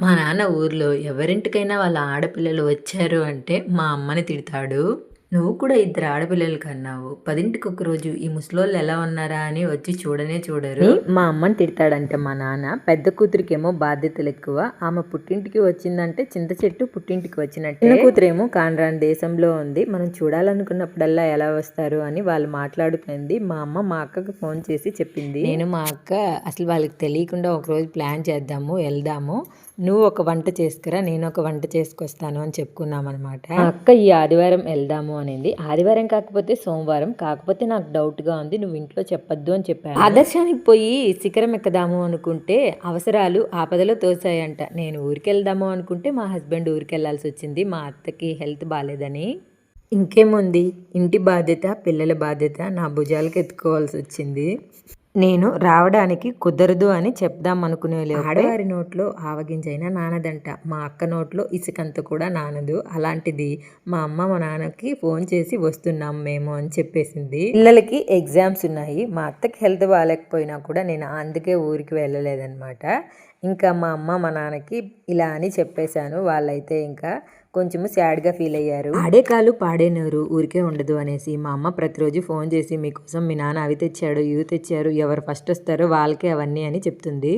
మా నాన్న ఊర్లో ఎవరింటికైనా వాళ్ళ ఆడపిల్లలు వచ్చారు అంటే మా అమ్మని తిడతాడు. "నువ్వు కూడా ఇద్దరు ఆడపిల్లలు కన్నావు. 10కి రోజు ఈ ముసలోళ్ళు ఎలా ఉన్నారా అని వచ్చి చూడనే చూడరు" మా అమ్మని తిడతాడంట మా నాన్న. పెద్ద కూతురికేమో బాధ్యతలు ఎక్కువ. ఆమె పుట్టింటికి వచ్చిందంటే చింత చెట్టు పుట్టింటికి వచ్చినట్టే. చిన్న కూతురేమో కానరాని దేశంలో ఉంది. మనం చూడాలనుకున్నప్పుడల్లా ఎలా వస్తారు అని వాళ్ళు మాట్లాడుకుంది. మా అమ్మ మా అక్కకి ఫోన్ చేసి చెప్పింది. నేను మా అక్క అసలు వాళ్ళకి తెలియకుండా ఒకరోజు ప్లాన్ చేద్దాము, వెళ్దాము. నువ్వు ఒక వంట చేసుకురా, నేను ఒక వంట చేసుకొస్తాను అని చెప్పుకున్నాం అనమాట. మా అక్క ఈ ఆదివారం వెళ్దాము అనింది. ఆదివారం కాకపోతే సోమవారం, కాకపోతే నాకు డౌట్గా ఉంది, నువ్వు ఇంట్లో చెప్పొద్దు అని చెప్పాను. ఆదర్శానికి పోయి శిఖరం ఎక్కుదాము అనుకుంటే అవసరాలు ఆపదలో తోసాయంట. నేను ఊరికి వెళ్దాము అనుకుంటే మా హస్బెండ్ ఊరికి వెళ్ళాల్సి వచ్చింది, మా అత్తకి హెల్త్ బాగాలేదని. ఇంకేముంది, ఇంటి బాధ్యత పిల్లల బాధ్యత నా భుజాలకు ఎత్తుకోవాల్సి వచ్చింది. నేను రావడానికి కుదరదు అని చెప్దాం అనుకునేలేదు. ఆడవారి నోట్లో ఆవగింజైనా నానదంట. మా అక్క నోట్లో ఇసుకంత కూడా నానదు. అలాంటిది మా అమ్మ మా నాన్నకి ఫోన్ చేసి వస్తున్నాం మేము అని చెప్పేసింది. పిల్లలకి ఎగ్జామ్స్ ఉన్నాయి. మా అత్తకి హెల్త్ బాగాలేకపోయినా కూడా నేను అందుకే ఊరికి వెళ్ళలేదన్నమాట. ఇంకా మా అమ్మ మా నాన్నకి ఇలా అని చెప్పేశాను. వాళ్ళైతే ఇంకా కొంచెము సాడ్గా ఫీల్ అయ్యారు. ఆడే కాలు పాడే నోరు ఊరికే ఉండదు అనేసి మా అమ్మ ప్రతిరోజు ఫోన్ చేసి మీకోసం మీ నాన్న అవి తెచ్చాడు, ఇవి తెచ్చారు, ఎవరు ఫస్ట్ వస్తారో వాళ్ళకే అవన్నీ అని చెప్తుంది.